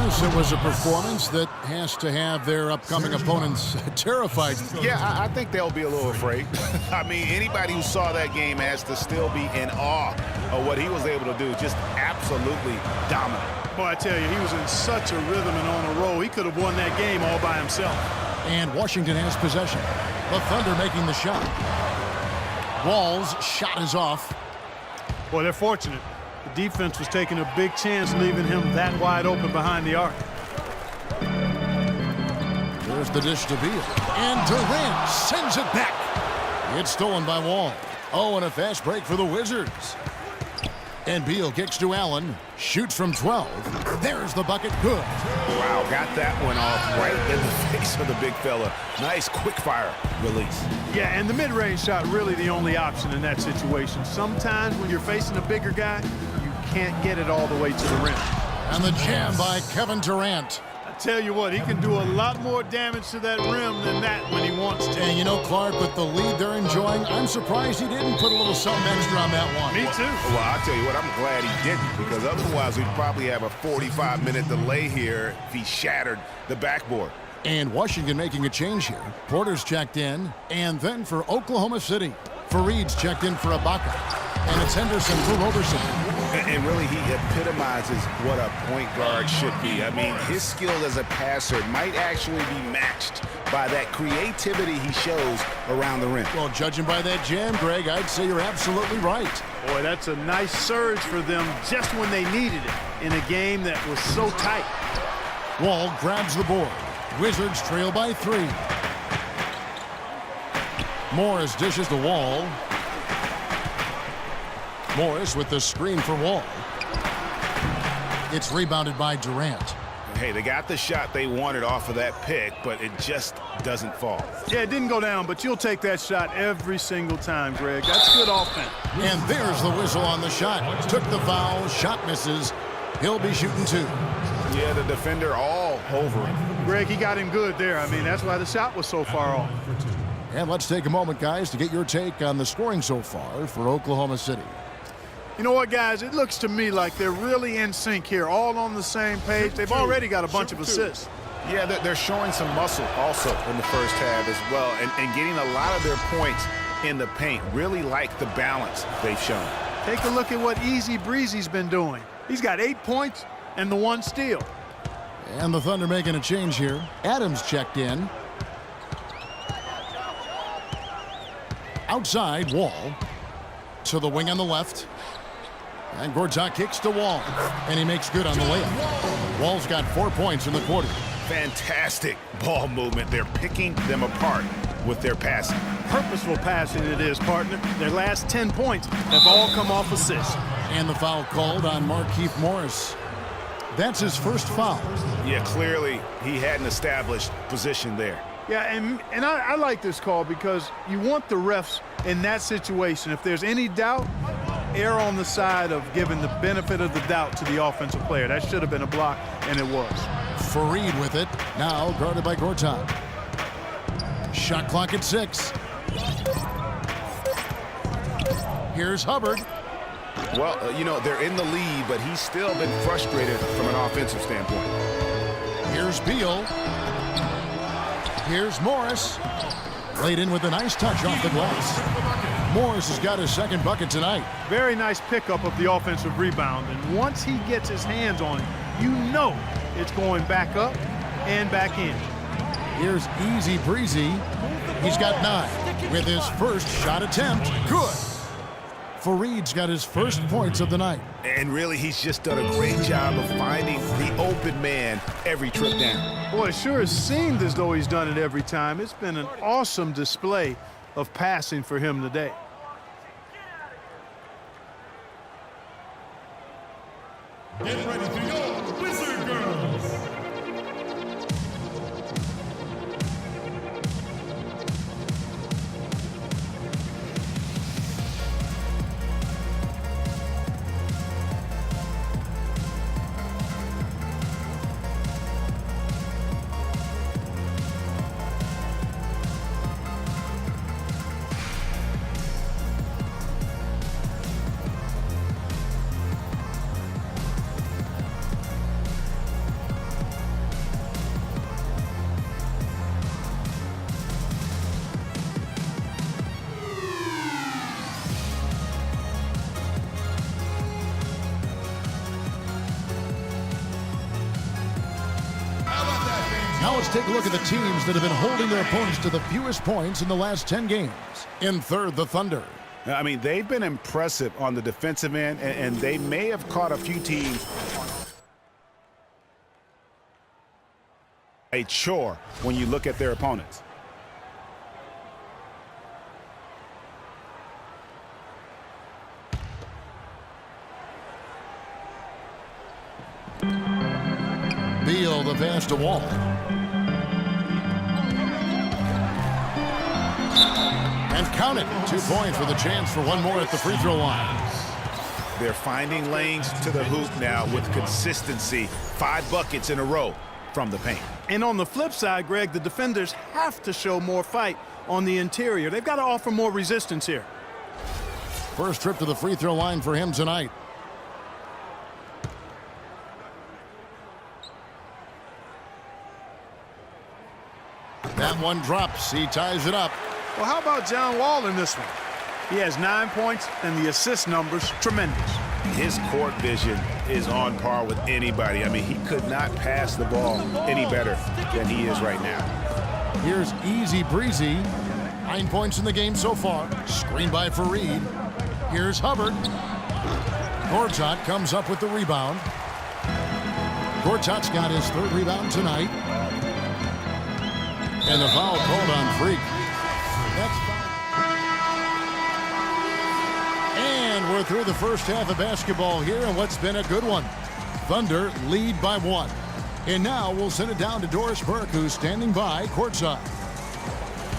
Morris, it was a performance that has to have their upcoming opponents terrified. Yeah, I think they'll be a little afraid. I mean, anybody who saw that game has to still be in awe of what he was able to do. Just absolutely dominant. Boy, I tell you, he was in such a rhythm and on a roll. He could have won that game all by himself. And Washington has possession. The Thunder making the shot. Wall's shot is off. Boy, they're fortunate. The defense was taking a big chance leaving him that wide open behind the arc. There's the dish to Beal. And Durant sends it back. It's stolen by Wall. Oh, and a fast break for the Wizards. And Beal kicks to Allen. Shoots from 12. There's the bucket. Good. Wow, got that one off right in the face of the big fella. Nice quick fire release. Yeah, and the mid-range shot really the only option in that situation. Sometimes when you're facing a bigger guy, you can't get it all the way to the rim. And the jam by Kevin Durant. I tell you what, he can do a lot more damage to that rim than that when he wants to. And you know, Clark, with the lead they're enjoying, I'm surprised he didn't put a little something extra on that one. Me too. Well, I'll tell you what, I'm glad he didn't, because otherwise we'd probably have a 45-minute delay here if he shattered the backboard. And Washington making a change here. Porter's checked in, and then for Oklahoma City, Fareed's checked in for Ibaka. And it's Henderson for Roberson. And really, he epitomizes what a point guard should be. I mean, his skill as a passer might actually be matched by that creativity he shows around the rim. Well, judging by that jam, Greg, I'd say you're absolutely right. Boy, that's a nice surge for them just when they needed it in a game that was so tight. Wall grabs the board. Wizards trail by 3. Morris dishes the Wall. Morris with the screen for Wall. It's rebounded by Durant. Hey, they got the shot they wanted off of that pick, but it just doesn't fall. Yeah, it didn't go down, but you'll take that shot every single time, Greg. That's good offense. And there's the whistle on the shot. Took the foul, shot misses. He'll be shooting 2. Yeah, the defender all over him. Greg, he got him good there. I mean, that's why the shot was so far off. And let's take a moment, guys, to get your take on the scoring so far for Oklahoma City. You know what, guys? It looks to me like they're really in sync here, all on the same page. They've already got a bunch of assists. Yeah, they're showing some muscle also in the first half as well, and getting a lot of their points in the paint. Really like the balance they've shown. Take a look at what Easy Breezy's been doing. He's got 8 points and the 1 steal. And the Thunder making a change here. Adams checked in. Outside, Wall. To the wing on the left. And Gortat kicks to Wall. And he makes good on the layup. Wall's got 4 points in the quarter. Fantastic ball movement. They're picking them apart with their passing. Purposeful passing it is, partner. Their last 10 points have all come off assists. And the foul called on Markieff Morris. That's his first foul. Yeah, clearly he hadn't established position there. Yeah, and I like this call because you want the refs in that situation. If there's any doubt, err on the side of giving the benefit of the doubt to the offensive player. That should have been a block, and it was. Fareed with it. Now guarded by Gortat. Shot clock at 6. Here's Hubbard. Well, you know, they're in the lead, but he's still been frustrated from an offensive standpoint. Here's Beal. Here's Morris. Laid in with a nice touch off the glass. Morris has got his second bucket tonight. Very nice pickup of the offensive rebound. And once he gets his hands on it, you know it's going back up and back in. Here's Easy Breezy. He's got 9 with his first shot attempt. Good. Fareed's got his first points of the night. And really, he's just done a great job of finding the open man every trip down. Boy, it sure has seemed as though he's done it every time. It's been an awesome display of passing for him today. Get ready for your Wizard Girls. Now let's take a look at the teams that have been holding their opponents to the fewest points in the last 10 games. In third, the Thunder. I mean, they've been impressive on the defensive end, and they may have caught a few teams a chore when you look at their opponents. Beal, the pass to Wall. And count it. 2 points with a chance for one more at the free throw line. They're finding lanes to the hoop now with consistency. 5 buckets in a row from the paint. And on the flip side, Greg, the defenders have to show more fight on the interior. They've got to offer more resistance here. First trip to the free throw line for him tonight. That one drops. He ties it up. Well, how about John Wall in this one? He has 9 points, and the assist numbers tremendous. His court vision is on par with anybody. I mean, he could not pass the ball any better than he is right now. Here's Easy Breezy. 9 points in the game so far. Screen by Fareed. Here's Hubbard. Gortat comes up with the rebound. Gortat's got his 3rd rebound tonight. And the foul called on Freak. And we're through the first half of basketball here, and what's been a good one. Thunder lead by 1. And now we'll send it down to Doris Burke, who's standing by courtside.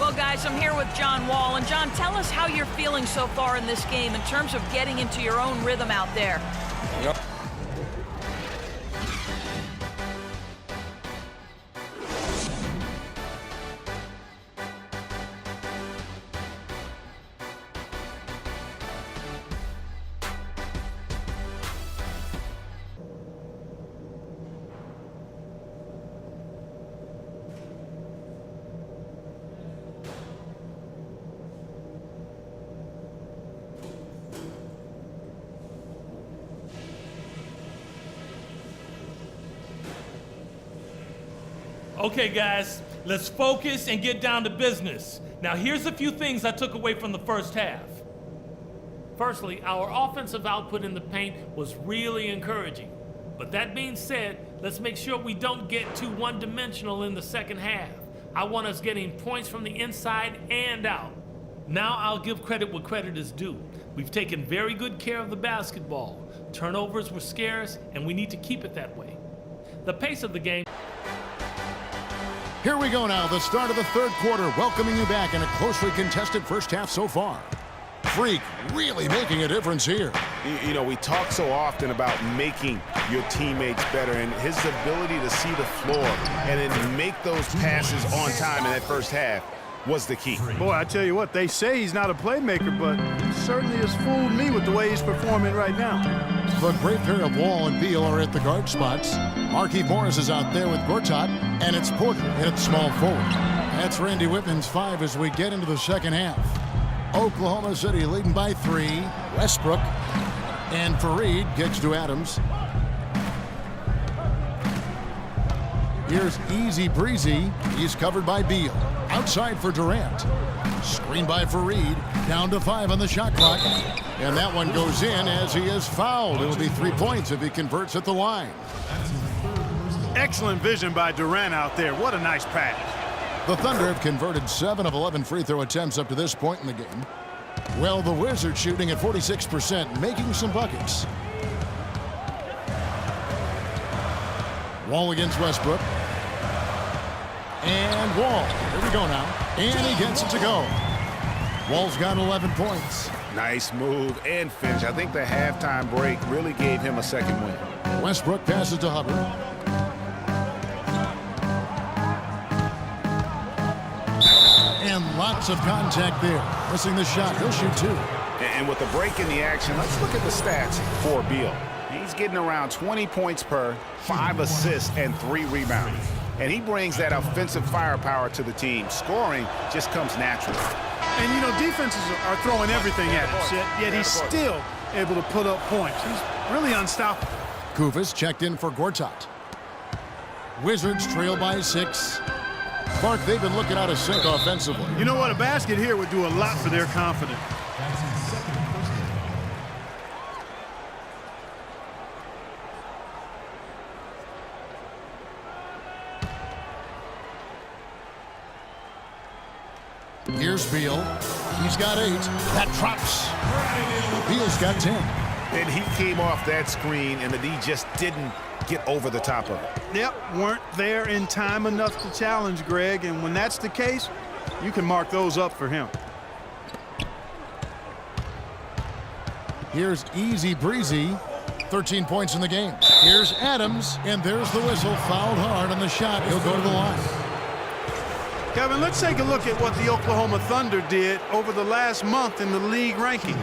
Well, guys, I'm here with John Wall. And, John, tell us how you're feeling so far in this game in terms of getting into your own rhythm out there. Yep. Okay, guys, let's focus and get down to business. Now, here's a few things I took away from the first half. Firstly, our offensive output in the paint was really encouraging. But that being said, let's make sure we don't get too one-dimensional in the second half. I want us getting points from the inside and out. Now I'll give credit where credit is due. We've taken very good care of the basketball. Turnovers were scarce, and we need to keep it that way. The pace of the game. Here we go now, the start of the 3rd quarter, welcoming you back in a closely contested first half so far. Freak really making a difference here. You know, we talk so often about making your teammates better, and his ability to see the floor and then make those passes on time in that first half was the key. Boy, I tell you what, they say he's not a playmaker, but he certainly has fooled me with the way he's performing right now. The great pair of Wall and Beal are at the guard spots. Markieff Morris is out there with Gortat, and it's Porter at small forward. That's Randy Whitman's 5 as we get into the second half. Oklahoma City leading by 3. Westbrook and Fareed kicks to Adams. Here's Easy Breezy. He's covered by Beal. Outside for Durant. Screen by Fareed. Down to 5 on the shot clock. And that one goes in as he is fouled. It'll be 3 points if he converts at the line. Excellent vision by Durant out there. What a nice pass. The Thunder have converted 7 of 11 free throw attempts up to this point in the game. Well, the Wizards shooting at 46%, making some buckets. Wall against Westbrook. And Wall. Here we go now. And he gets it to go. Wall's got 11 points. Nice move and finish. I think the halftime break really gave him a second win. Westbrook passes to Hubbard. And lots of contact there. Missing the shot. He'll shoot 2. And with the break in the action, let's look at the stats for Beal. He's getting around 20 points per, 5 assists, and 3 rebounds. And he brings that offensive firepower to the team. Scoring just comes naturally. And, you know, defenses are throwing everything at him, yet he's still able to put up points. He's really unstoppable. Kufis checked in for Gortat. Wizards trail by 6. Clark, they've been looking out of sync offensively. You know what? A basket here would do a lot for their confidence. Here's Beal. He's got 8. That drops. Beal's got 10. And he came off that screen, and the D just didn't get over the top of it. Yep, weren't there in time enough to challenge Greg, and when that's the case, you can mark those up for him. Here's Easy Breezy. 13 points in the game. Here's Adams, and there's the whistle. Fouled hard on the shot. He'll go to the line. Kevin, let's take a look at what the Oklahoma Thunder did over the last month in the league ranking.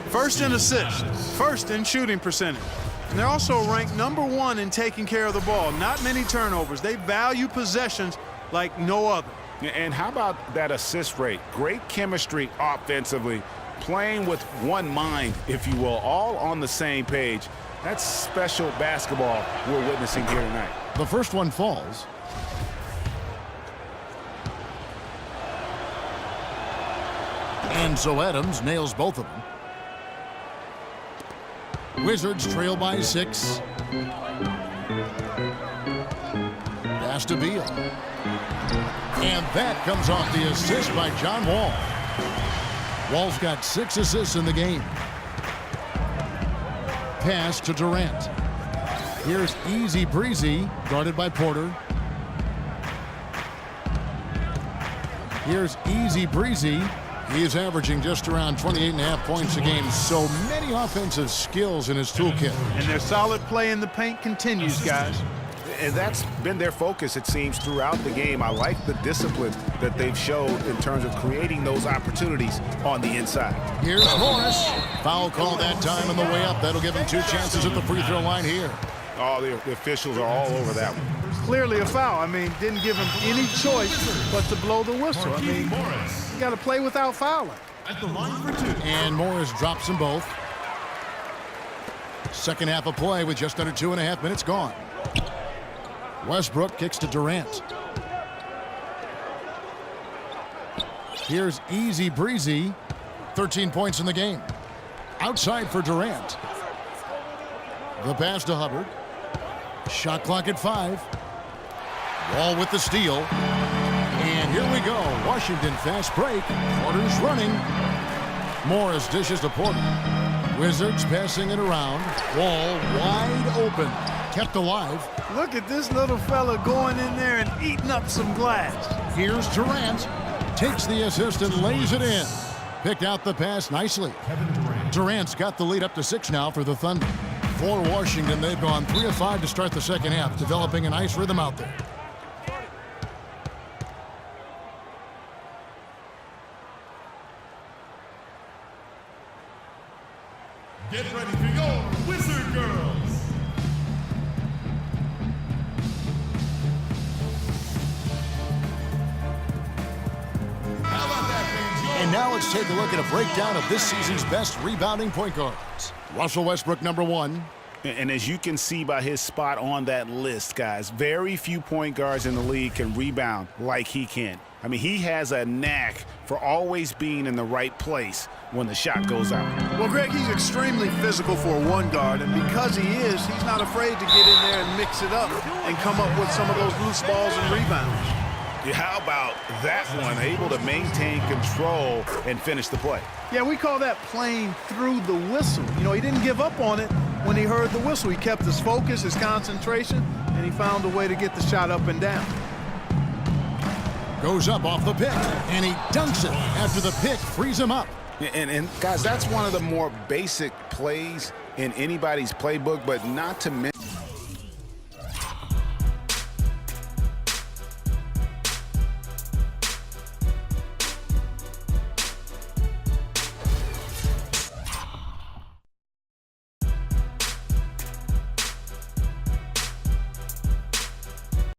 First in assists, first in shooting percentage. And they're also ranked #1 in taking care of the ball. Not many turnovers. They value possessions like no other. And how about that assist rate? Great chemistry offensively, playing with one mind, if you will, all on the same page. That's special basketball we're witnessing here tonight. The first one falls. And so Adams nails both of them. Wizards trail by 6. Pass to Beal. And that comes off the assist by John Wall. Wall's got 6 assists in the game. Pass to Durant. Here's Easy Breezy, guarded by Porter. Here's Easy Breezy. He is averaging just around 28.5 points a game. So many offensive skills in his toolkit. And their solid play in the paint continues, guys. And that's been their focus, it seems, throughout the game. I like the discipline that they've showed in terms of creating those opportunities on the inside. Here's Morris. Foul call that time on the way up. That'll give him 2 chances at the free throw line here. Oh, the officials are all over that one. Clearly a foul. I mean, didn't give him any choice but to blow the whistle. I mean, you got to play without fouling. At the line for 2. And Morris drops them both. Second half of play with just under 2.5 minutes gone. Westbrook kicks to Durant. Here's Easy Breezy. 13 points in the game. Outside for Durant. The pass to Hubbard. Shot clock at 5. Wall with the steal. And here we go. Washington fast break. Porter's running. Morris dishes to Porter. Wizards passing it around. Wall wide open. Kept alive. Look at this little fella going in there and eating up some glass. Here's Durant. Takes the assist and lays it in. Picked out the pass nicely. Durant's got the lead up to 6 now for the Thunder. For Washington, they've gone 3 of 5 to start the second half, developing a nice rhythm out there. Get ready for your Wizard Girls. How about that, man? And now let's take a look at a breakdown of this season's best rebounding point guards. Russell Westbrook, #1. And as you can see by his spot on that list, guys, very few point guards in the league can rebound like he can. I mean, he has a knack for always being in the right place when the shot goes out. Well, Greg, he's extremely physical for a one guard, and because he is, he's not afraid to get in there and mix it up and come up with some of those loose balls and rebounds. How about that one? Able to maintain control and finish the play. Yeah, we call that playing through the whistle. You know, he didn't give up on it when he heard the whistle. He kept his focus, his concentration, and he found a way to get the shot up and down. Goes up off the pick, and he dunks it after the pick frees him up. And guys, that's one of the more basic plays in anybody's playbook, but not to mention